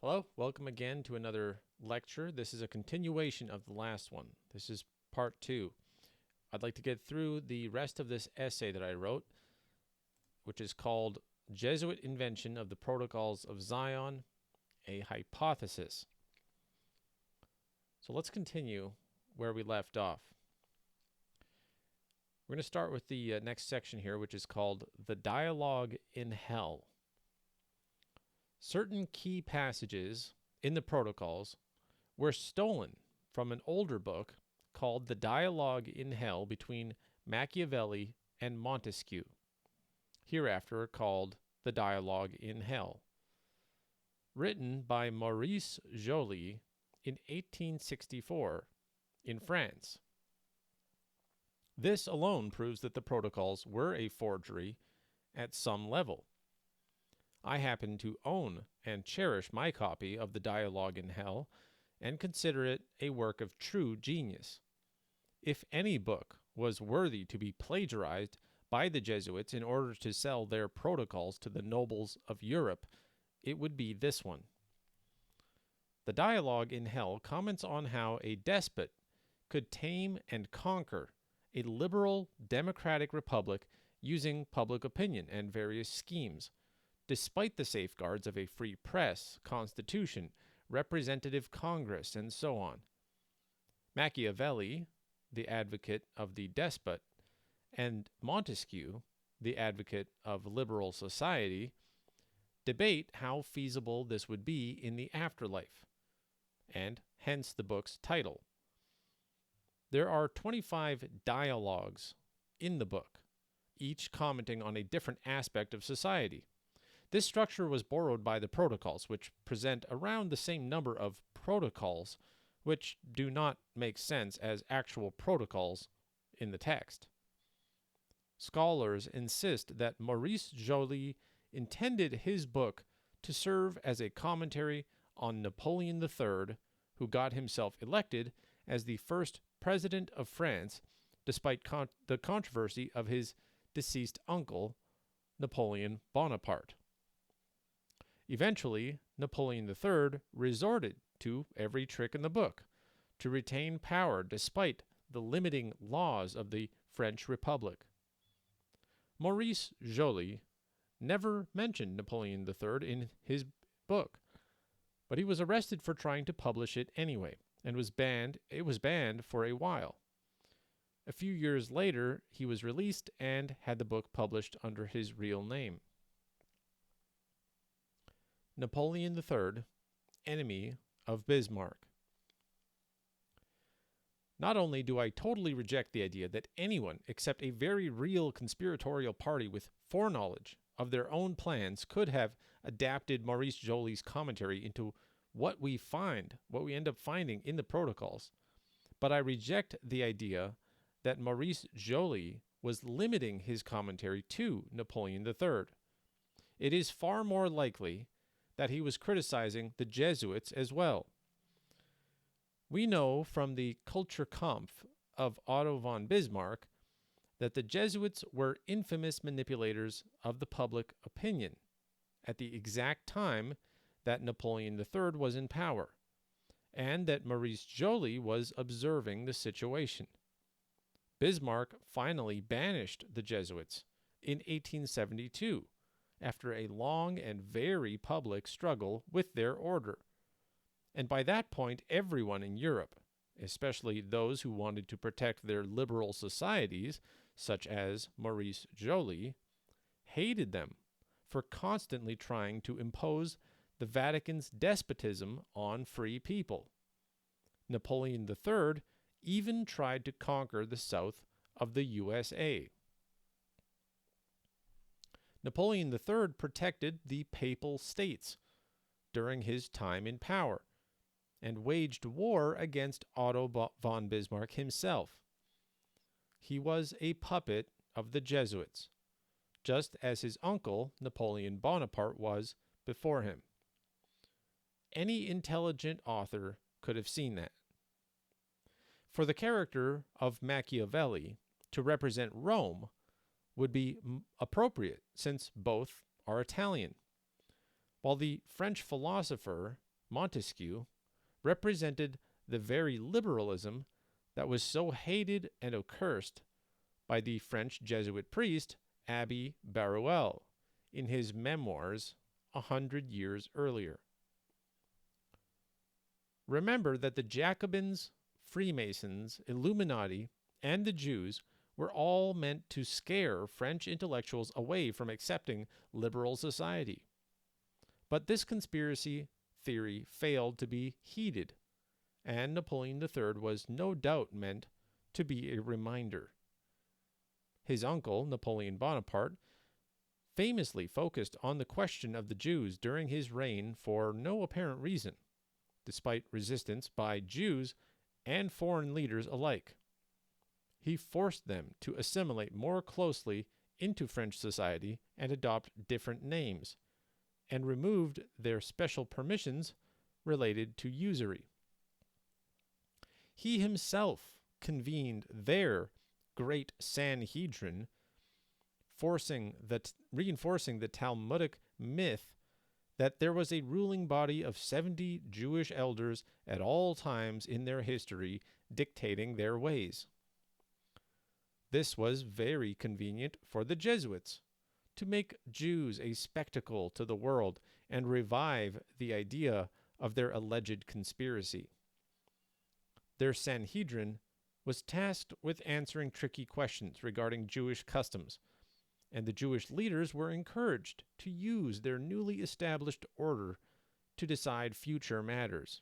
Hello, welcome again to another lecture. This is a continuation of the last one. This is part 2. I'd like to get through the rest of this essay that I wrote, which is called Jesuit Invention of the Protocols of Zion, a Hypothesis. So let's continue where we left off. We're going to start with the next section here, which is called The Dialogue in Hell. Certain key passages in the Protocols were stolen from an older book called The Dialogue in Hell between Machiavelli and Montesquieu, hereafter called The Dialogue in Hell, written by Maurice Joly in 1864 in France. This alone proves that the Protocols were a forgery at some level. I happen to own and cherish my copy of The Dialogue in Hell and consider it a work of true genius. If any book was worthy to be plagiarized by the Jesuits in order to sell their protocols to the nobles of Europe, it would be this one. The Dialogue in Hell comments on how a despot could tame and conquer a liberal democratic republic using public opinion and various schemes, despite the safeguards of a free press, constitution, representative Congress, and so on. Machiavelli, the advocate of the despot, and Montesquieu, the advocate of liberal society, debate how feasible this would be in the afterlife, and hence the book's title. There are 25 dialogues in the book, each commenting on a different aspect of society. This structure was borrowed by the Protocols, which present around the same number of protocols, which do not make sense as actual protocols in the text. Scholars insist that Maurice Joly intended his book to serve as a commentary on Napoleon III, who got himself elected as the first president of France, despite the controversy of his deceased uncle, Napoleon Bonaparte. Eventually, Napoleon III resorted to every trick in the book to retain power despite the limiting laws of the French Republic. Maurice Joly never mentioned Napoleon III in his book, but he was arrested for trying to publish it anyway, and it was banned for a while. A few years later, he was released and had the book published under his real name. Napoleon III, enemy of Bismarck. Not only do I totally reject the idea that anyone except a very real conspiratorial party with foreknowledge of their own plans could have adapted Maurice Joly's commentary into what we end up finding in the Protocols, but I reject the idea that Maurice Joly was limiting his commentary to Napoleon III. It is far more likely that he was criticizing the Jesuits as well. We know from the Kulturkampf of Otto von Bismarck that the Jesuits were infamous manipulators of the public opinion at the exact time that Napoleon III was in power, and that Maurice Joly was observing the situation. Bismarck finally banished the Jesuits in 1872, after a long and very public struggle with their order. And by that point, everyone in Europe, especially those who wanted to protect their liberal societies, such as Maurice Joly, hated them for constantly trying to impose the Vatican's despotism on free people. Napoleon III even tried to conquer the south of the USA. Napoleon III protected the Papal States during his time in power and waged war against Otto von Bismarck himself. He was a puppet of the Jesuits, just as his uncle, Napoleon Bonaparte, was before him. Any intelligent author could have seen that. For the character of Machiavelli to represent Rome would be appropriate, since both are Italian, while the French philosopher Montesquieu, represented the very liberalism that was so hated and accursed by the French Jesuit priest Abbe Baruel in his memoirs 100 years earlier. Remember that the Jacobins, Freemasons, Illuminati, and the Jews were all meant to scare French intellectuals away from accepting liberal society. But this conspiracy theory failed to be heeded, and Napoleon III was no doubt meant to be a reminder. His uncle, Napoleon Bonaparte, famously focused on the question of the Jews during his reign for no apparent reason, despite resistance by Jews and foreign leaders alike. He forced them to assimilate more closely into French society and adopt different names, and removed their special permissions related to usury. He himself convened their great Sanhedrin, reinforcing the Talmudic myth that there was a ruling body of 70 Jewish elders at all times in their history dictating their ways. This was very convenient for the Jesuits to make Jews a spectacle to the world and revive the idea of their alleged conspiracy. Their Sanhedrin was tasked with answering tricky questions regarding Jewish customs, and the Jewish leaders were encouraged to use their newly established order to decide future matters.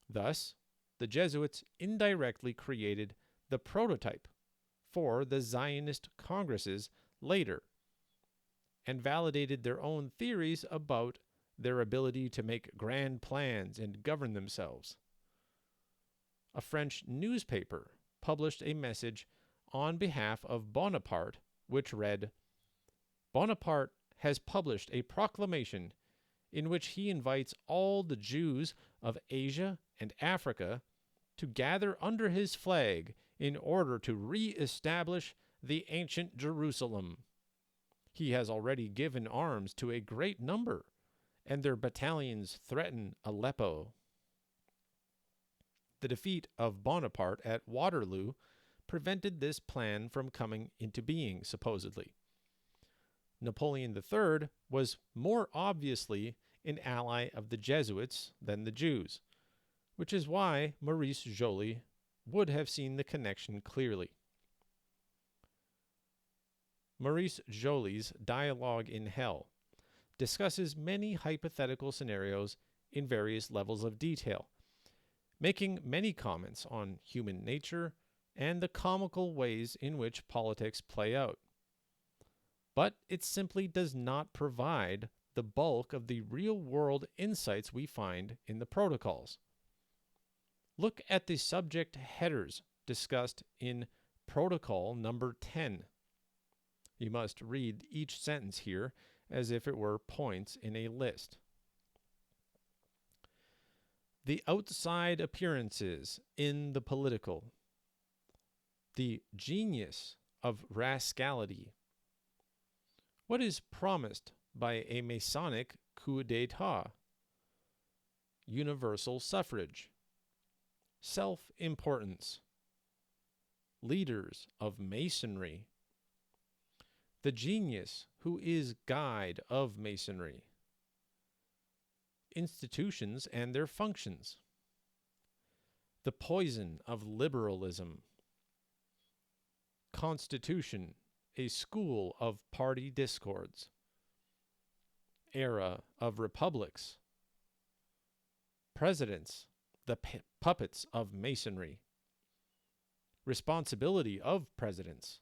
Thus, the Jesuits indirectly created the prototype for the Zionist congresses later, and validated their own theories about their ability to make grand plans and govern themselves. A French newspaper published a message on behalf of Bonaparte, which read, "Bonaparte has published a proclamation in which he invites all the Jews of Asia and Africa to gather under his flag in order to re-establish the ancient Jerusalem. He has already given arms to a great number, and their battalions threaten Aleppo." The defeat of Bonaparte at Waterloo prevented this plan from coming into being, supposedly. Napoleon III was more obviously an ally of the Jesuits than the Jews, which is why Maurice Joly would have seen the connection clearly. Maurice Joly's Dialogue in Hell discusses many hypothetical scenarios in various levels of detail, making many comments on human nature and the comical ways in which politics play out. But it simply does not provide the bulk of the real-world insights we find in the protocols. Look at the subject headers discussed in Protocol number 10. You must read each sentence here as if it were points in a list. The outside appearances in the political. The genius of rascality. What is promised by a Masonic coup d'etat? Universal suffrage. Self-importance. Leaders of Masonry. The genius who is guide of Masonry. Institutions and their functions. The poison of liberalism. Constitution, a school of party discords. Era of republics. Presidents, the puppets of Masonry. Responsibility of presidents.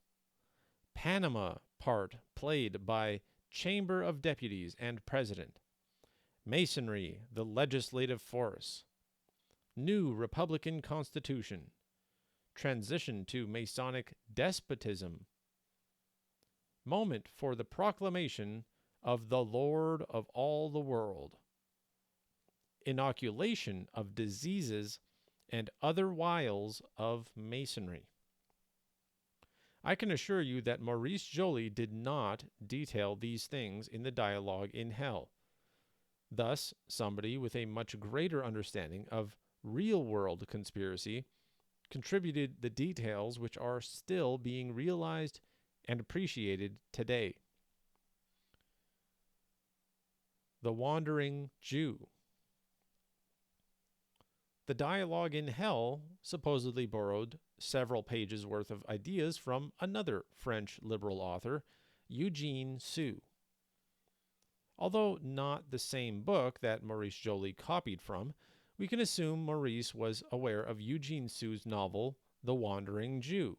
Panama part played by Chamber of Deputies and President. Masonry, the legislative force. New Republican Constitution. Transition to Masonic despotism. Moment for the proclamation of the Lord of all the world. Inoculation of diseases and other wiles of Masonry. I can assure you that Maurice Joly did not detail these things in the Dialogue in Hell. Thus, somebody with a much greater understanding of real-world conspiracy contributed the details which are still being realized and appreciated today. The Wandering Jew. The Dialogue in Hell supposedly borrowed several pages worth of ideas from another French liberal author, Eugene Sue. Although not the same book that Maurice Joly copied from, we can assume Maurice was aware of Eugene Sue's novel, The Wandering Jew.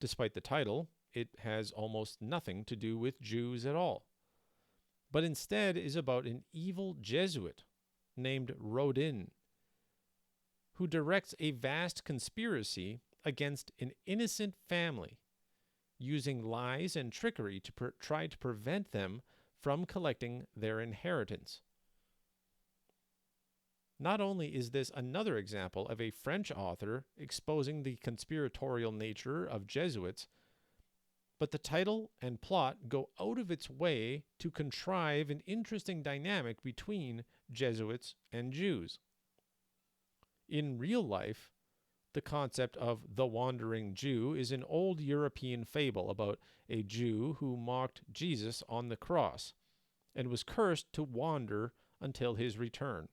Despite the title, it has almost nothing to do with Jews at all, but instead is about an evil Jesuit named Rodin, who directs a vast conspiracy against an innocent family, using lies and trickery to try to prevent them from collecting their inheritance. Not only is this another example of a French author exposing the conspiratorial nature of Jesuits, but the title and plot go out of its way to contrive an interesting dynamic between Jesuits and Jews. In real life, the concept of the wandering Jew is an old European fable about a Jew who mocked Jesus on the cross and was cursed to wander until his return.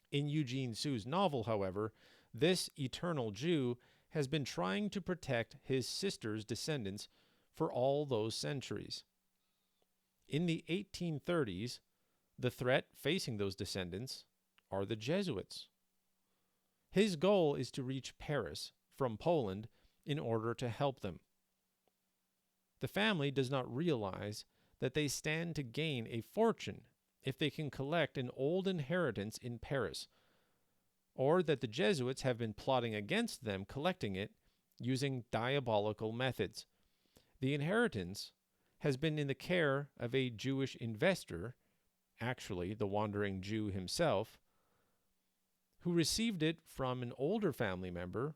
In Eugene Sue's novel, however, this eternal Jew has been trying to protect his sister's descendants for all those centuries. In the 1830s, the threat facing those descendants are the Jesuits. His goal is to reach Paris from Poland in order to help them. The family does not realize that they stand to gain a fortune if they can collect an old inheritance in Paris, or that the Jesuits have been plotting against them collecting it using diabolical methods. The inheritance has been in the care of a Jewish investor, actually the wandering Jew himself, who received it from an older family member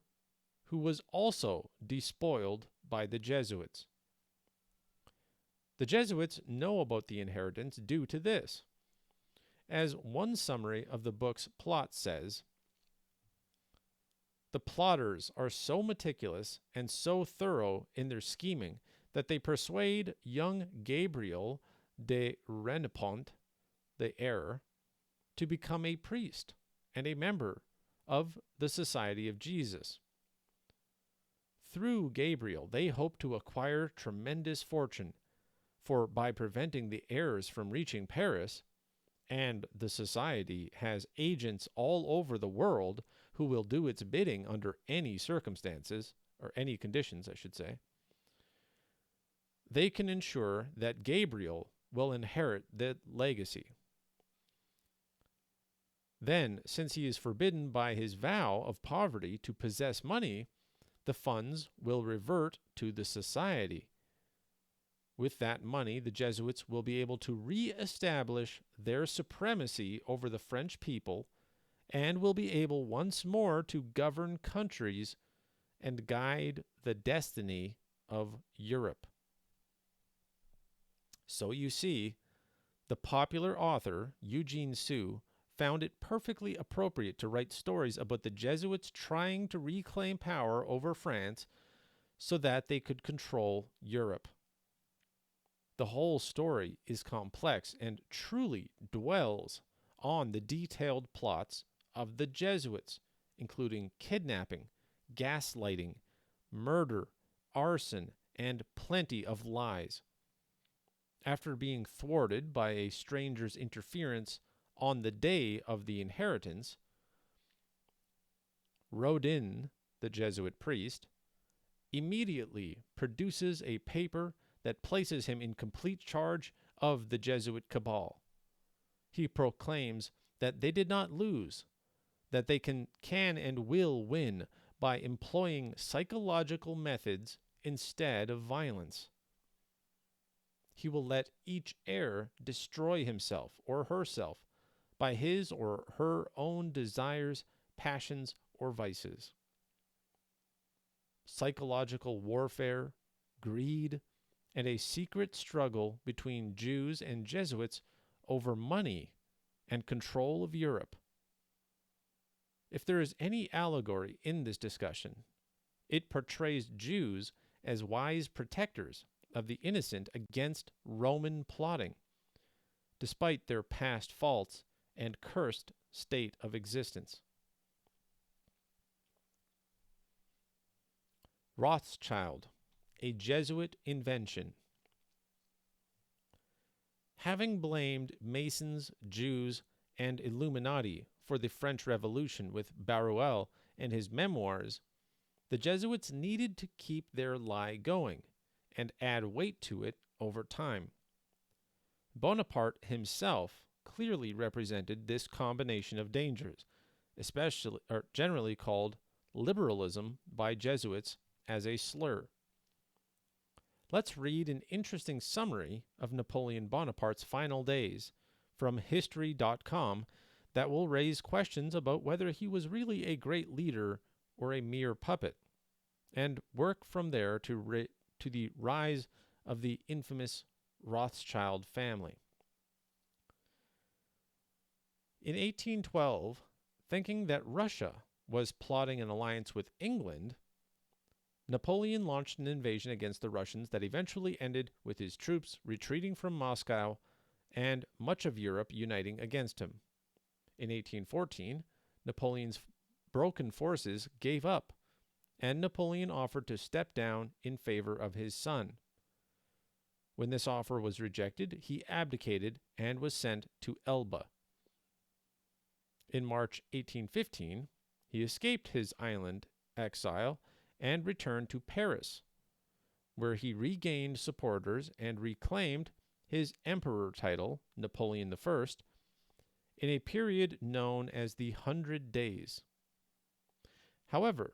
who was also despoiled by the Jesuits. The Jesuits know about the inheritance due to this. As one summary of the book's plot says, the plotters are so meticulous and so thorough in their scheming that they persuade young Gabriel de Rennepont, the heir, to become a priest and a member of the Society of Jesus. Through Gabriel, they hope to acquire tremendous fortune, for by preventing the heirs from reaching Paris, and the society has agents all over the world who will do its bidding under any circumstances, or any conditions, I should say, they can ensure that Gabriel will inherit the legacy. Then, since he is forbidden by his vow of poverty to possess money, the funds will revert to the society. With that money, the Jesuits will be able to re-establish their supremacy over the French people and will be able once more to govern countries and guide the destiny of Europe. So you see, the popular author, Eugene Sue, found it perfectly appropriate to write stories about the Jesuits trying to reclaim power over France so that they could control Europe. The whole story is complex and truly dwells on the detailed plots of the Jesuits, including kidnapping, gaslighting, murder, arson, and plenty of lies. After being thwarted by a stranger's interference on the day of the inheritance, Rodin, the Jesuit priest, immediately produces a paper that places him in complete charge of the Jesuit cabal. He proclaims that they did not lose, that they can and will win by employing psychological methods instead of violence. He will let each heir destroy himself or herself by his or her own desires, passions, or vices. Psychological warfare, greed, and a secret struggle between Jews and Jesuits over money and control of Europe. If there is any allegory in this discussion, it portrays Jews as wise protectors of the innocent against Roman plotting, despite their past faults and cursed state of existence. Rothschild, a Jesuit invention. Having blamed Masons, Jews, and Illuminati for the French Revolution with Baruel and his memoirs, the Jesuits needed to keep their lie going and add weight to it over time. Bonaparte himself clearly represented this combination of dangers, generally called liberalism by Jesuits as a slur. Let's read an interesting summary of Napoleon Bonaparte's final days from History.com that will raise questions about whether he was really a great leader or a mere puppet, and work from there to the rise of the infamous Rothschild family. In 1812, thinking that Russia was plotting an alliance with England, Napoleon launched an invasion against the Russians that eventually ended with his troops retreating from Moscow and much of Europe uniting against him. In 1814, Napoleon's broken forces gave up, and Napoleon offered to step down in favor of his son. When this offer was rejected, he abdicated and was sent to Elba. In March 1815, he escaped his island exile and returned to Paris, where he regained supporters and reclaimed his emperor title, Napoleon I, in a period known as the 100 Days. However,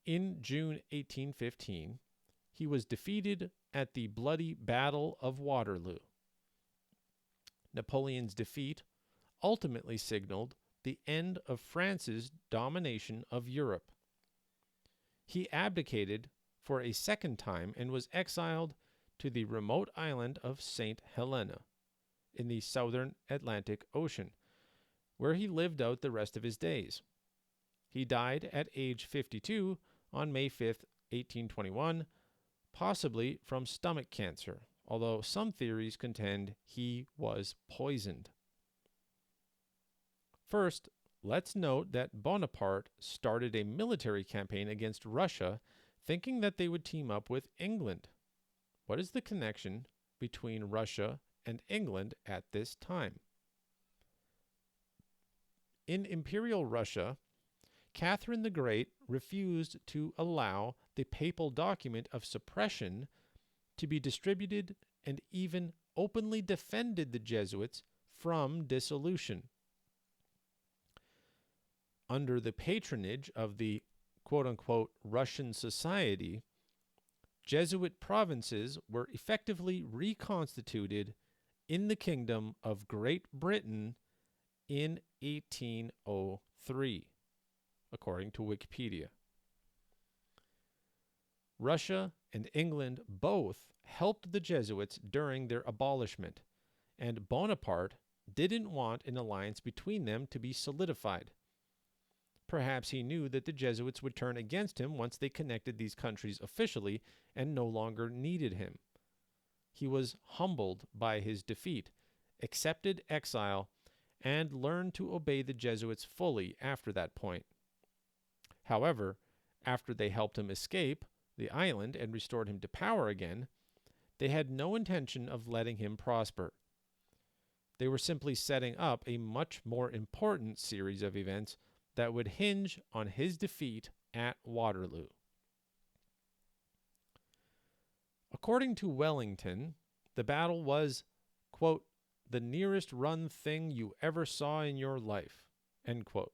in June 1815, he was defeated at the bloody Battle of Waterloo. Napoleon's defeat ultimately signaled the end of France's domination of Europe. He abdicated for a second time and was exiled to the remote island of St. Helena in the southern Atlantic Ocean, where he lived out the rest of his days. He died at age 52 on May 5, 1821, possibly from stomach cancer, although some theories contend he was poisoned. First, let's note that Bonaparte started a military campaign against Russia, thinking that they would team up with England. What is the connection between Russia and England at this time? In Imperial Russia, Catherine the Great refused to allow the papal document of suppression to be distributed and even openly defended the Jesuits from dissolution. Under the patronage of the quote-unquote Russian Society, Jesuit provinces were effectively reconstituted in the Kingdom of Great Britain in 1803, according to Wikipedia. Russia and England both helped the Jesuits during their abolishment, and Bonaparte didn't want an alliance between them to be solidified. Perhaps he knew that the Jesuits would turn against him once they connected these countries officially and no longer needed him. He was humbled by his defeat, accepted exile, and learned to obey the Jesuits fully after that point. However, after they helped him escape the island and restored him to power again, they had no intention of letting him prosper. They were simply setting up a much more important series of events that would hinge on his defeat at Waterloo. According to Wellington, the battle was, quote, the nearest run thing you ever saw in your life, end quote.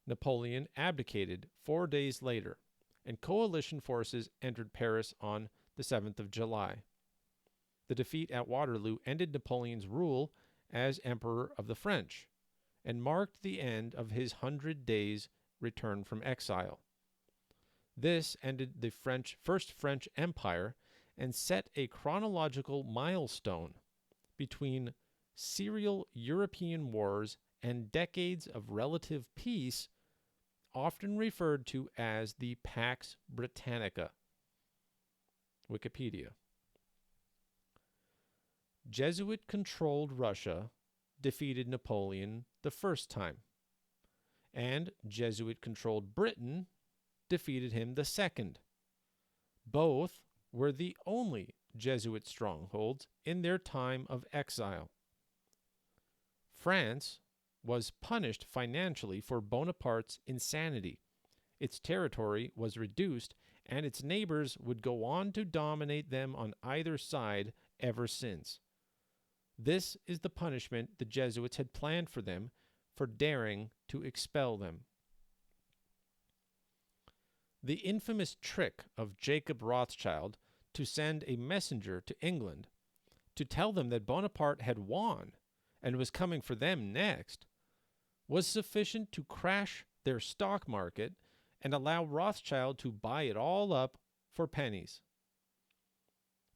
Napoleon abdicated 4 days later, and coalition forces entered Paris on the 7th of July. The defeat at Waterloo ended Napoleon's rule as Emperor of the French, and marked the end of his 100 days return from exile. This ended the First French Empire and set a chronological milestone between serial European wars and decades of relative peace, often referred to as the Pax Britannica. Wikipedia. Jesuit-controlled Russia defeated Napoleon the first time, and Jesuit-controlled Britain defeated him the second. Both were the only Jesuit strongholds in their time of exile. France was punished financially for Bonaparte's insanity. Its territory was reduced, and its neighbors would go on to dominate them on either side ever since. This is the punishment the Jesuits had planned for them for daring to expel them. The infamous trick of Jacob Rothschild to send a messenger to England to tell them that Bonaparte had won and was coming for them next was sufficient to crash their stock market and allow Rothschild to buy it all up for pennies.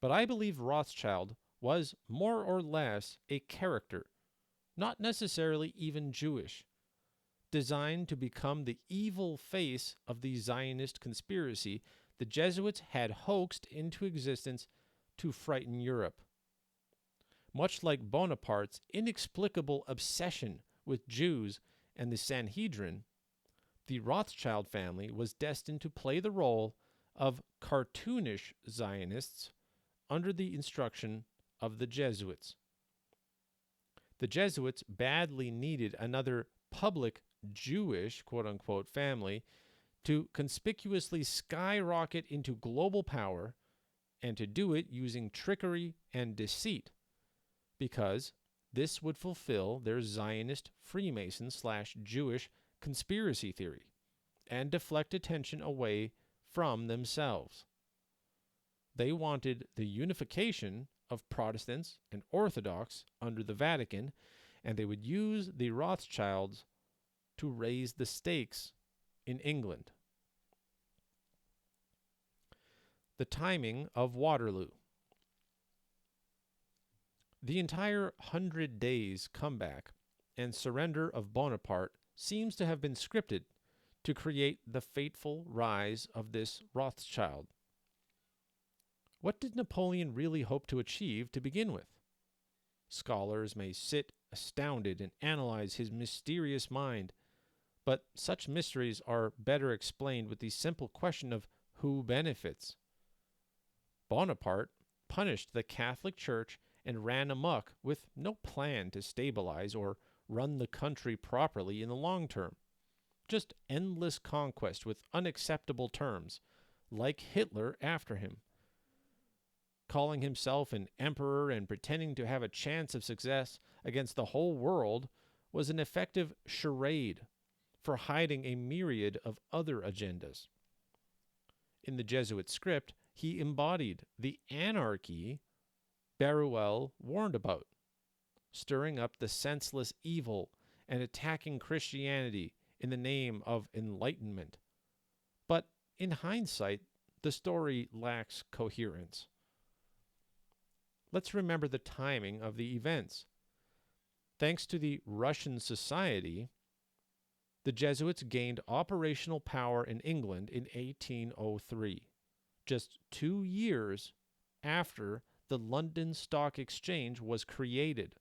But I believe Rothschild was more or less a character, not necessarily even Jewish, designed to become the evil face of the Zionist conspiracy the Jesuits had hoaxed into existence to frighten Europe. Much like Bonaparte's inexplicable obsession with Jews and the Sanhedrin, the Rothschild family was destined to play the role of cartoonish Zionists under the instruction of the Jesuits. The Jesuits badly needed another public Jewish, quote-unquote, family to conspicuously skyrocket into global power, and to do it using trickery and deceit, because this would fulfill their Zionist Freemason/Jewish conspiracy theory and deflect attention away from themselves. They wanted the unification of Protestants and Orthodox under the Vatican, and they would use the Rothschilds to raise the stakes in England. The timing of Waterloo. The entire 100 Days comeback and surrender of Bonaparte seems to have been scripted to create the fateful rise of this Rothschild. What did Napoleon really hope to achieve to begin with? Scholars may sit astounded and analyze his mysterious mind, but such mysteries are better explained with the simple question of who benefits. Bonaparte punished the Catholic Church and ran amok with no plan to stabilize or run the country properly in the long term. Just endless conquest with unacceptable terms, like Hitler after him. Calling himself an emperor and pretending to have a chance of success against the whole world was an effective charade for hiding a myriad of other agendas. In the Jesuit script, he embodied the anarchy Baruel warned about, stirring up the senseless evil and attacking Christianity in the name of enlightenment. But in hindsight, the story lacks coherence. Let's remember the timing of the events. Thanks to the Russian Society, the Jesuits gained operational power in England in 1803, just 2 years after the London Stock Exchange was created.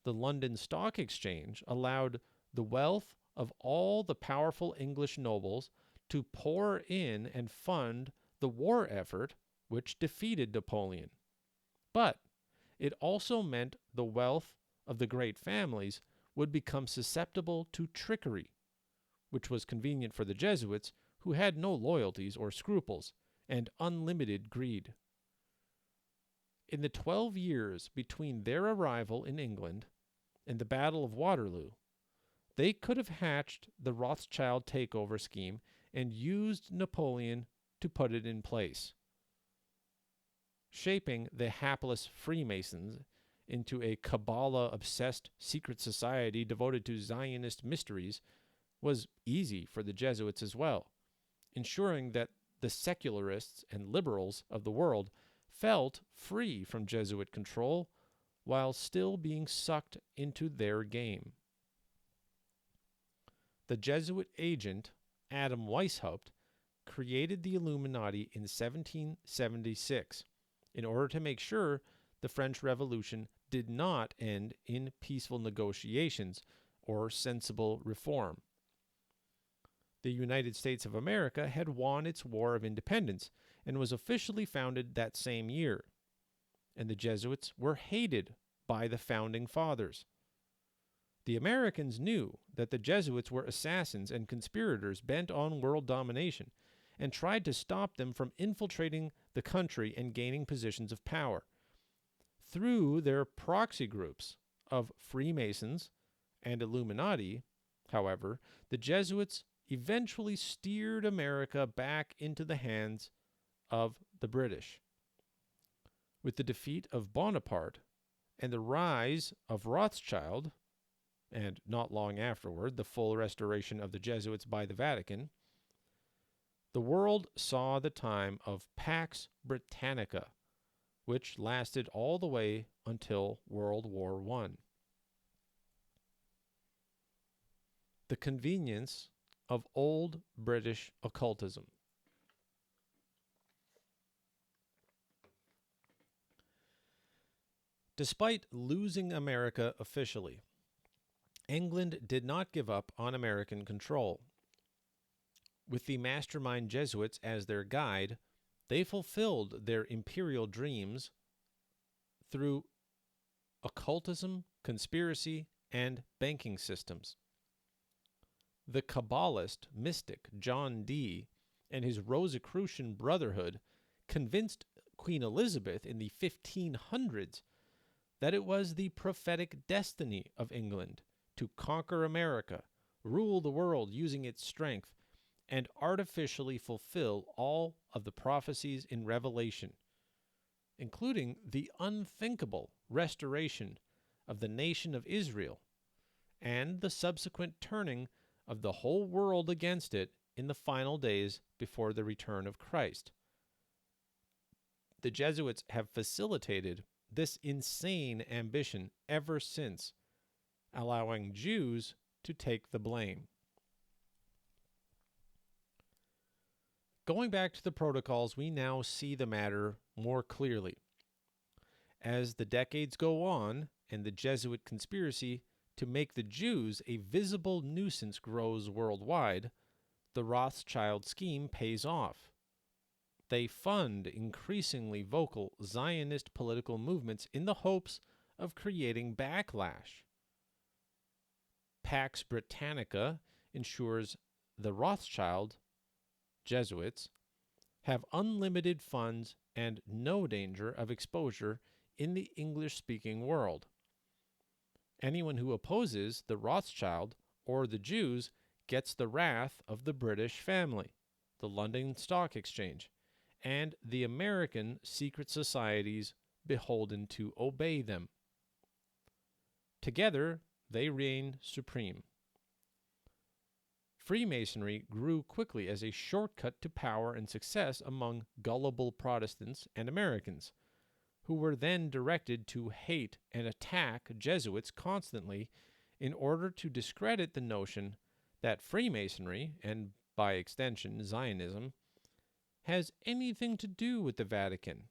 The London Stock Exchange allowed the wealth of all the powerful English nobles to pour in and fund the war effort which defeated Napoleon. But it also meant the wealth of the great families would become susceptible to trickery, which was convenient for the Jesuits, who had no loyalties or scruples, and unlimited greed. In the 12 years between their arrival in England and the Battle of Waterloo, they could have hatched the Rothschild takeover scheme and used Napoleon to put it in place. Shaping the hapless Freemasons into a Kabbalah-obsessed secret society devoted to Zionist mysteries was easy for the Jesuits as well, ensuring that the secularists and liberals of the world felt free from Jesuit control while still being sucked into their game. The Jesuit agent, Adam Weishaupt, created the Illuminati in 1776 in order to make sure the French Revolution did not end in peaceful negotiations or sensible reform. The United States of America had won its War of Independence and was officially founded that same year, and the Jesuits were hated by the founding fathers. The Americans knew that the Jesuits were assassins and conspirators bent on world domination, and tried to stop them from infiltrating the country and gaining positions of power. Through their proxy groups of Freemasons and Illuminati, however, the Jesuits eventually steered America back into the hands of the British. With the defeat of Bonaparte and the rise of Rothschild, and not long afterward, the full restoration of the Jesuits by the Vatican, the world saw the time of Pax Britannica, which lasted all the way until World War I. The convenience of old British occultism. Despite losing America officially, England did not give up on American control. With the mastermind Jesuits as their guide, they fulfilled their imperial dreams through occultism, conspiracy, and banking systems. The Kabbalist mystic John Dee and his Rosicrucian Brotherhood convinced Queen Elizabeth in the 1500s that it was the prophetic destiny of England to conquer America, rule the world using its strength, and artificially fulfill all of the prophecies in Revelation, including the unthinkable restoration of the nation of Israel and the subsequent turning of the whole world against it in the final days before the return of Christ. The Jesuits have facilitated this insane ambition ever since, allowing Jews to take the blame. Going back to the protocols, we now see the matter more clearly. As the decades go on and the Jesuit conspiracy to make the Jews a visible nuisance grows worldwide, the Rothschild scheme pays off. They fund increasingly vocal Zionist political movements in the hopes of creating backlash. Pax Britannica ensures the Rothschild Jesuits have unlimited funds and no danger of exposure in the English-speaking world. Anyone who opposes the Rothschild or the Jews gets the wrath of the British family, the London Stock Exchange, and the American secret societies beholden to obey them. Together, they reign supreme. Freemasonry grew quickly as a shortcut to power and success among gullible Protestants and Americans, who were then directed to hate and attack Jesuits constantly in order to discredit the notion that Freemasonry, and by extension Zionism, has anything to do with the Vatican.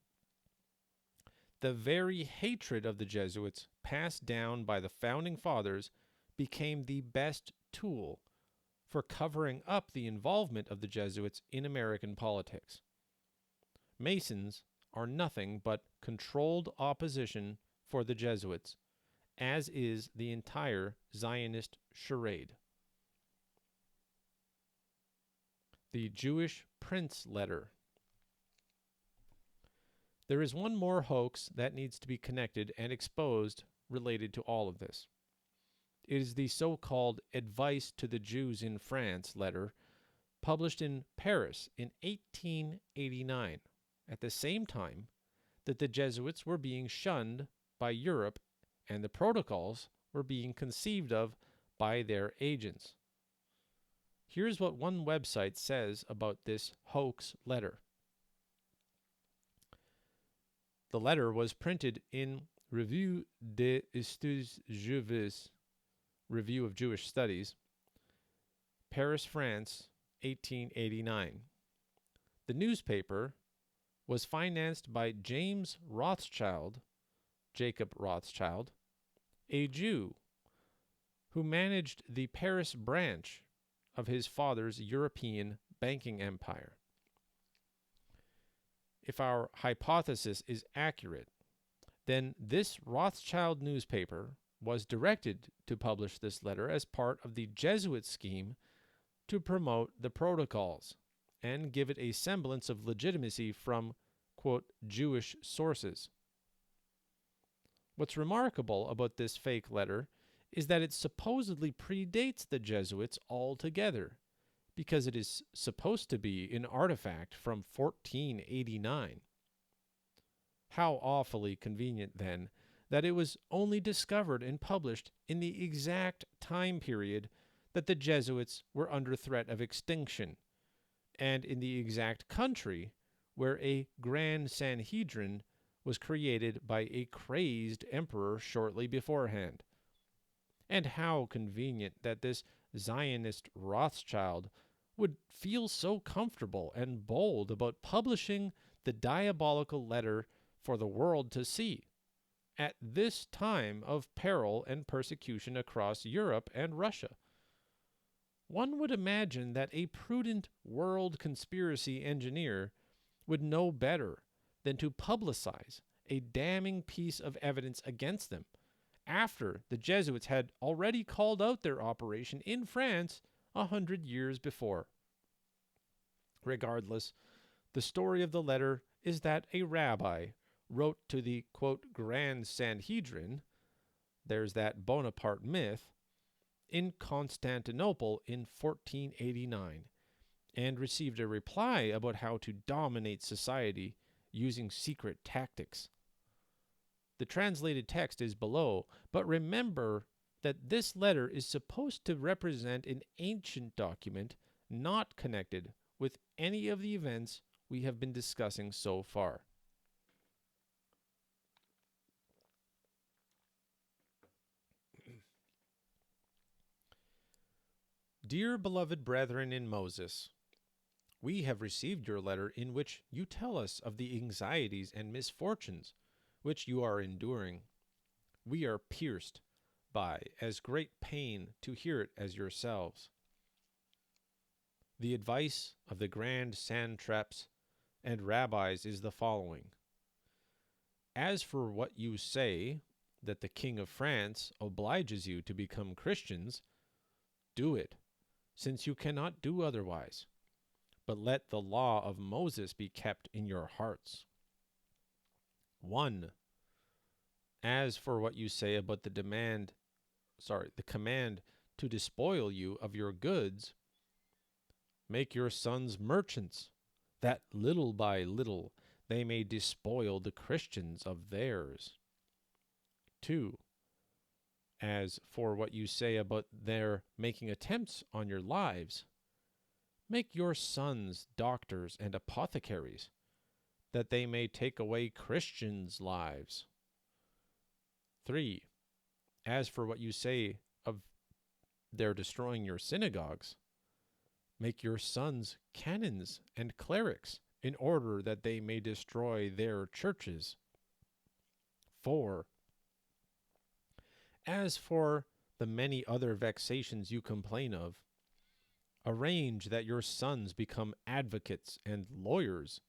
The very hatred of the Jesuits passed down by the Founding Fathers became the best tool for covering up the involvement of the Jesuits in American politics. Masons are nothing but controlled opposition for the Jesuits, as is the entire Zionist charade. The Jewish Prince Letter. There is one more hoax that needs to be connected and exposed related to all of this. It is the so-called Advice to the Jews in France letter published in Paris in 1889, at the same time that the Jesuits were being shunned by Europe and the protocols were being conceived of by their agents. Here's what one website says about this hoax letter. The letter was printed in Revue des Études Juives, Review of Jewish Studies, Paris, France, 1889. The newspaper was financed by James Rothschild, Jacob Rothschild, a Jew who managed the Paris branch of his father's European banking empire. If our hypothesis is accurate, then this Rothschild newspaper was directed to publish this letter as part of the Jesuit scheme to promote the protocols and give it a semblance of legitimacy from, quote, Jewish sources. What's remarkable about this fake letter is that it supposedly predates the Jesuits altogether, because it is supposed to be an artifact from 1489. How awfully convenient, then, that it was only discovered and published in the exact time period that the Jesuits were under threat of extinction, and in the exact country where a Grand Sanhedrin was created by a crazed emperor shortly beforehand. And how convenient that this Zionist Rothschild would feel so comfortable and bold about publishing the diabolical letter for the world to see at this time of peril and persecution across Europe and Russia. One would imagine that a prudent world conspiracy engineer would know better than to publicize a damning piece of evidence against them after the Jesuits had already called out their operation in France 100 years before. Regardless, the story of the letter is that a rabbi wrote to the, quote, Grand Sanhedrin, there's that Bonaparte myth, in Constantinople in 1489, and received a reply about how to dominate society using secret tactics. The translated text is below, but remember that this letter is supposed to represent an ancient document not connected with any of the events we have been discussing so far. Dear beloved brethren in Moses, we have received your letter in which you tell us of the anxieties and misfortunes which you are enduring. We are pierced by as great pain to hear it as yourselves. The advice of the grand satraps and rabbis is the following. As for what you say, that the King of France obliges you to become Christians, do it, since you cannot do otherwise. But let the law of Moses be kept in your hearts. 1. As for what you say about the command to despoil you of your goods, make your sons merchants, that little by little they may despoil the Christians of theirs. 2. As for what you say about their making attempts on your lives, make your sons doctors and apothecaries, that they may take away Christians' lives. 3. As for what you say of their destroying your synagogues, make your sons canons and clerics, in order that they may destroy their churches. 4. As for the many other vexations you complain of, arrange that your sons become advocates and lawyers,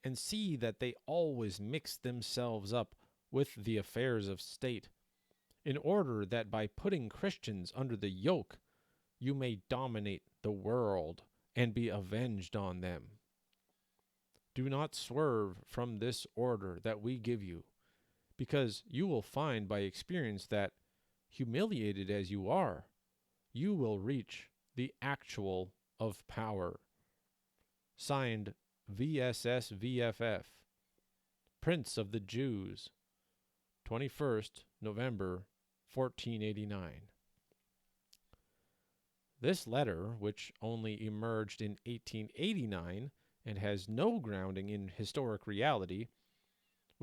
and see that they always mix themselves up with the affairs of state, in order that by putting Christians under the yoke, you may dominate the world and be avenged on them. Do not swerve from this order that we give you, because you will find by experience that, humiliated as you are, you will reach the actual of power. Signed, VSS VFF, Prince of the Jews, 21st November 1489. This letter, which only emerged in 1889 and has no grounding in historic reality,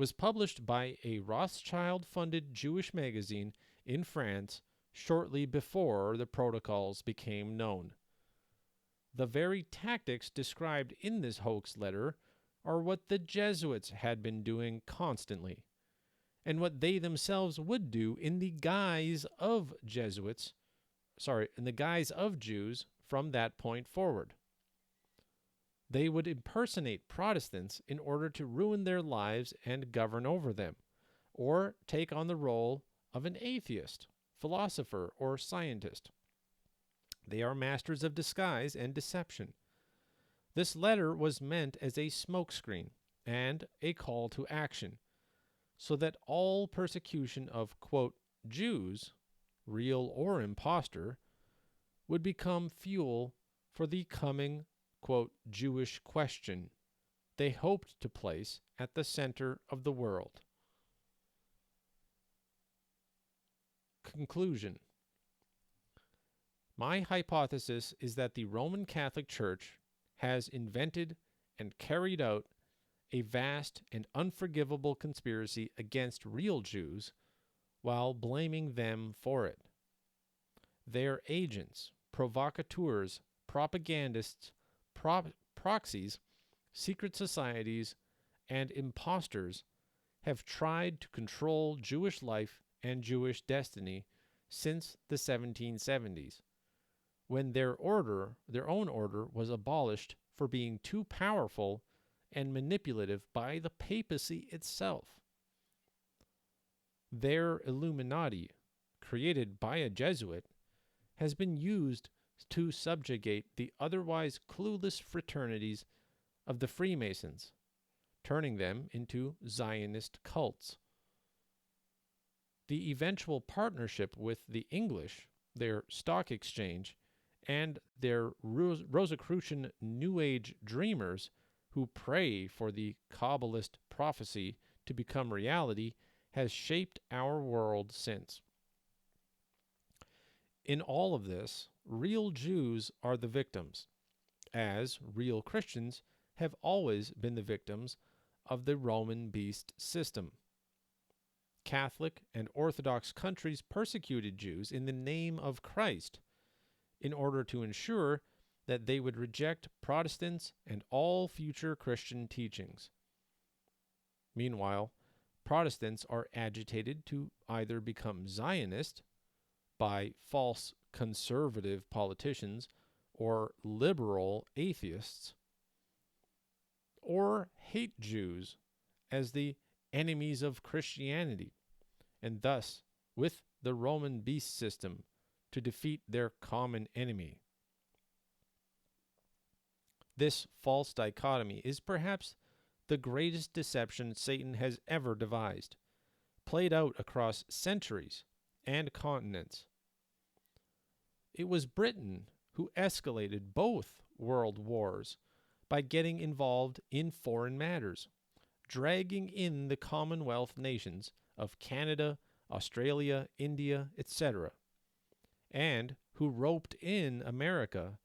was published by a Rothschild-funded Jewish magazine in France shortly before the protocols became known. The very tactics described in this hoax letter are what the Jesuits had been doing constantly, and what they themselves would do in the guise of Jews from that point forward. They would impersonate Protestants in order to ruin their lives and govern over them, or take on the role of an atheist, philosopher, or scientist. They are masters of disguise and deception. This letter was meant as a smokescreen and a call to action, so that all persecution of, quote, Jews, real or impostor, would become fuel for the coming, quote, Jewish question they hoped to place at the center of the world. Conclusion. My hypothesis is that the Roman Catholic Church has invented and carried out a vast and unforgivable conspiracy against real Jews while blaming them for it. Their agents, provocateurs, propagandists, proxies, secret societies, and impostors have tried to control Jewish life and Jewish destiny since the 1770s, when their own order, was abolished for being too powerful and manipulative by the papacy itself. Their Illuminati, created by a Jesuit, has been used to subjugate the otherwise clueless fraternities of the Freemasons, turning them into Zionist cults. The eventual partnership with the English, their stock exchange, and their Rosicrucian New Age dreamers who pray for the Kabbalist prophecy to become reality has shaped our world since. In all of this, real Jews are the victims, as real Christians have always been the victims of the Roman beast system. Catholic and Orthodox countries persecuted Jews in the name of Christ in order to ensure that they would reject Protestants and all future Christian teachings. Meanwhile, Protestants are agitated to either become Zionist by false conservative politicians or liberal atheists, or hate Jews as the enemies of Christianity, and thus, with the Roman beast system, to defeat their common enemy. This false dichotomy is perhaps the greatest deception Satan has ever devised, played out across centuries and continents. It was Britain who escalated both world wars by getting involved in foreign matters, dragging in the Commonwealth nations of Canada, Australia, India, etc., and who roped in America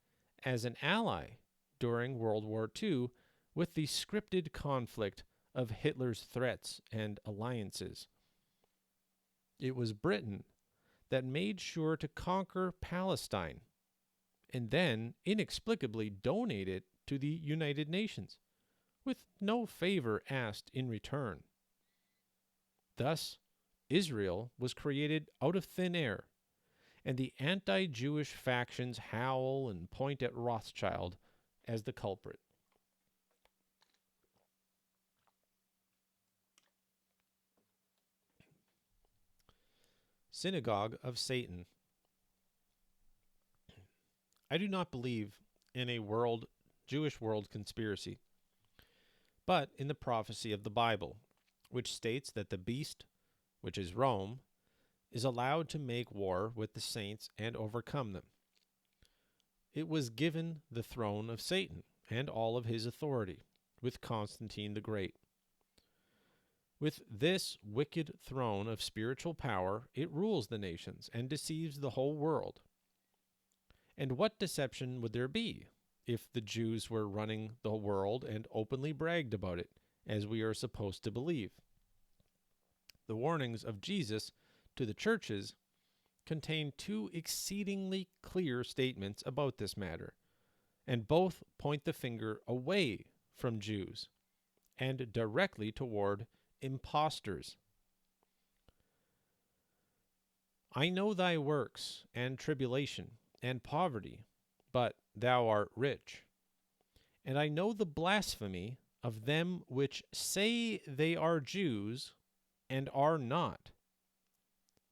as an ally during World War II with the scripted conflict of Hitler's threats and alliances. It was Britain that made sure to conquer Palestine and then inexplicably donate it to the United Nations, with no favor asked in return. Thus, Israel was created out of thin air, and the anti-Jewish factions howl and point at Rothschild as the culprit. Synagogue of Satan. I do not believe in a Jewish world conspiracy, but in the prophecy of the Bible, which states that the beast, which is Rome, is allowed to make war with the saints and overcome them. It was given the throne of Satan and all of his authority, with Constantine the Great. With this wicked throne of spiritual power, it rules the nations and deceives the whole world. And what deception would there be if the Jews were running the world and openly bragged about it, as we are supposed to believe? The warnings of Jesus to the churches contain two exceedingly clear statements about this matter, and both point the finger away from Jews and directly toward impostors. I know thy works, and tribulation, and poverty, but thou art rich. And I know the blasphemy of them which say they are Jews, and are not,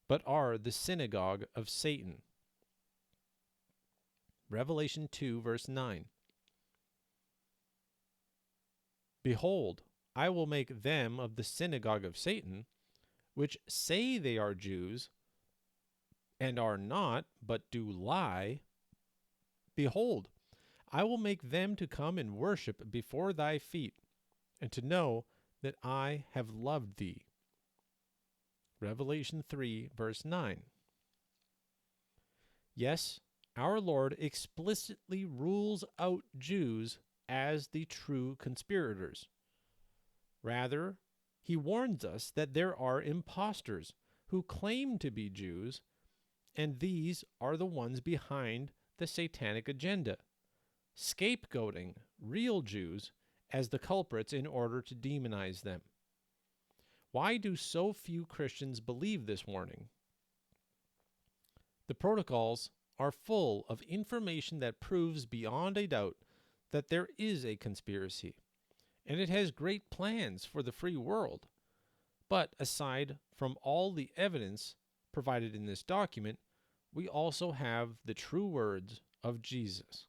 but are the synagogue of Satan. Revelation 2, verse 9. Behold, I will make them of the synagogue of Satan, which say they are Jews, and are not, but do lie. Behold, I will make them to come and worship before thy feet, and to know that I have loved thee. Revelation 3, verse 9. Yes, our Lord explicitly rules out Jews as the true conspirators. Rather, he warns us that there are impostors who claim to be Jews, and these are the ones behind the satanic agenda, scapegoating real Jews as the culprits in order to demonize them. Why do so few Christians believe this warning? The protocols are full of information that proves beyond a doubt that there is a conspiracy, and it has great plans for the free world. But aside from all the evidence provided in this document, we also have the true words of Jesus.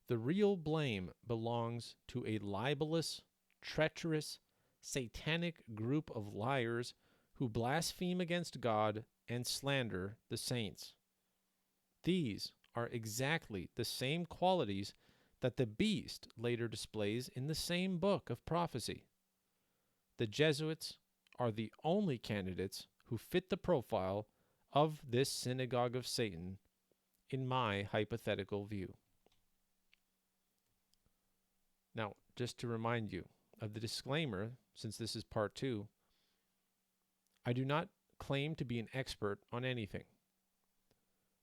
The real blame belongs to a libelous, treacherous, satanic group of liars who blaspheme against God and slander the saints. These are exactly the same qualities that the beast later displays in the same book of prophecy. The Jesuits are the only candidates who fit the profile of this synagogue of Satan, in my hypothetical view. Now, just to remind you of the disclaimer, since this is part 2, I do not claim to be an expert on anything.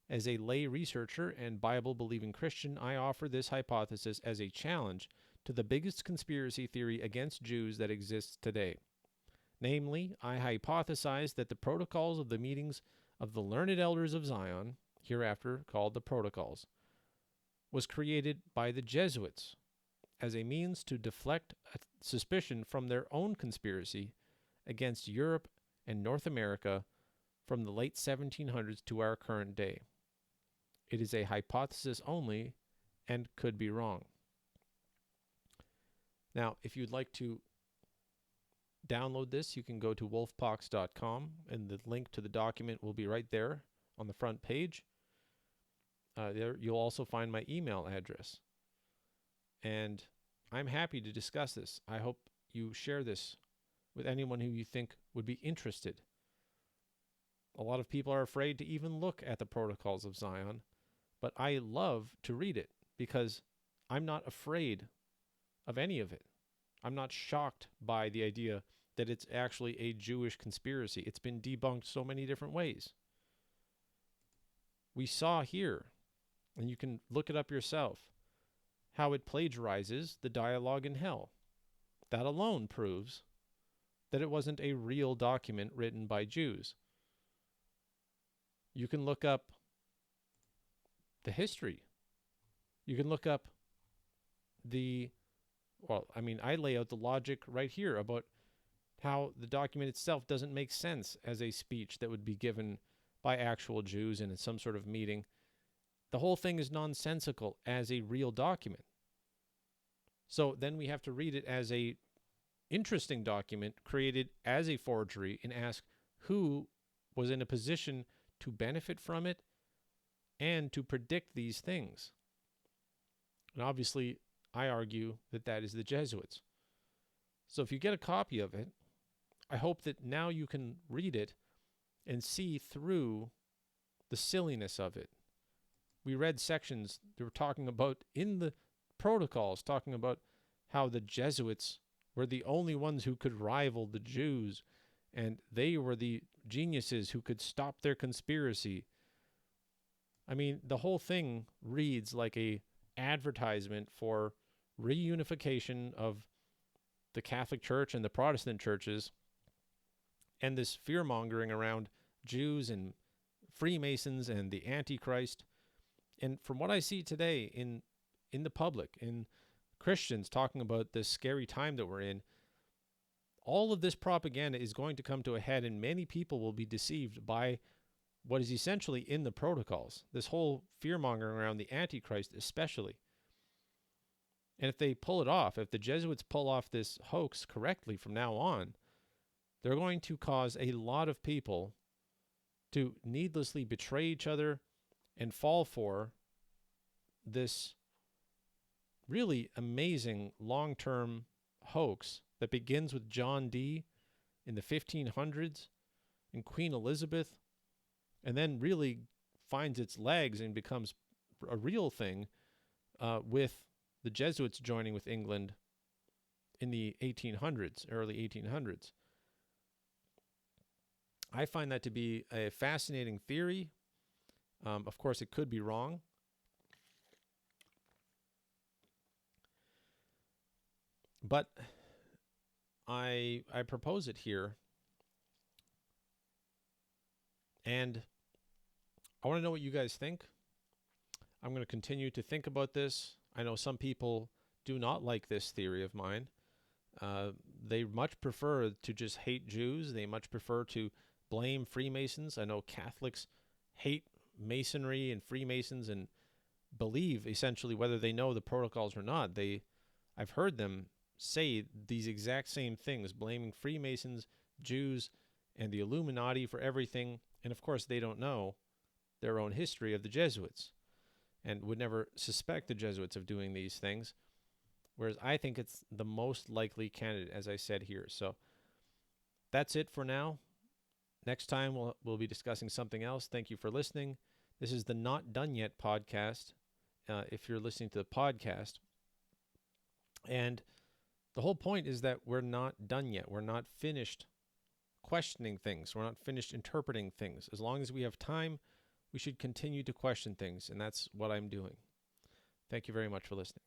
As a lay researcher and Bible-believing Christian, I offer this hypothesis as a challenge to the biggest conspiracy theory against Jews that exists today. Namely, I hypothesize that the protocols of the meetings of the learned elders of Zion, hereafter called the Protocols, was created by the Jesuits as a means to deflect suspicion from their own conspiracy against Europe and North America from the late 1700s to our current day. It is a hypothesis only and could be wrong. Now, if you'd like to download this, you can go to wolfpox.com, and the link to the document will be right there on the front page. There you'll also find my email address. And I'm happy to discuss this. I hope you share this with anyone who you think would be interested. A lot of people are afraid to even look at the Protocols of Zion, but I love to read it because I'm not afraid of any of it. I'm not shocked by the idea that it's actually a Jewish conspiracy. It's been debunked so many different ways. We saw here, and you can look it up yourself, how it plagiarizes the dialogue in hell. That alone proves that it wasn't a real document written by Jews. You can look up the history. You can look up I lay out the logic right here about how the document itself doesn't make sense as a speech that would be given by actual Jews in some sort of meeting. The whole thing is nonsensical as a real document. So then we have to read it as a interesting document created as a forgery and ask who was in a position to benefit from it and to predict these things. And obviously, I argue that that is the Jesuits. So if you get a copy of it, I hope that now you can read it and see through the silliness of it. We read sections that were talking about in the protocols, talking about how the Jesuits were the only ones who could rival the Jews, and they were the geniuses who could stop their conspiracy. I mean, the whole thing reads like a advertisement for reunification of the Catholic Church and the Protestant churches, and this fear-mongering around Jews and Freemasons and the Antichrist. And from what I see today in the public, in Christians talking about this scary time that we're in, all of this propaganda is going to come to a head, and many people will be deceived by what is essentially in the protocols. This whole fear-mongering around the Antichrist especially. And if they pull it off, if the Jesuits pull off this hoax correctly from now on, they're going to cause a lot of people to needlessly betray each other and fall for this really amazing long-term hoax that begins with John Dee in the 1500s and Queen Elizabeth, and then really finds its legs and becomes a real thing with the Jesuits joining with England in the 1800s, early 1800s. I find that to be a fascinating theory. Of course, it could be wrong. But I propose it here. And I want to know what you guys think. I'm going to continue to think about this. I know some people do not like this theory of mine. They much prefer to just hate Jews. They much prefer to blame Freemasons. I know Catholics hate Masonry and Freemasons and believe, essentially, whether they know the protocols or not. I've heard them say these exact same things, blaming Freemasons, Jews, and the Illuminati for everything. And of course, they don't know their own history of the Jesuits and would never suspect the Jesuits of doing these things. Whereas I think it's the most likely candidate, as I said here. So that's it for now. Next time, we'll be discussing something else. Thank you for listening. This is the Not Done Yet podcast, if you're listening to the podcast. And the whole point is that we're not done yet. We're not finished questioning things. We're not finished interpreting things. As long as we have time, we should continue to question things, and that's what I'm doing. Thank you very much for listening.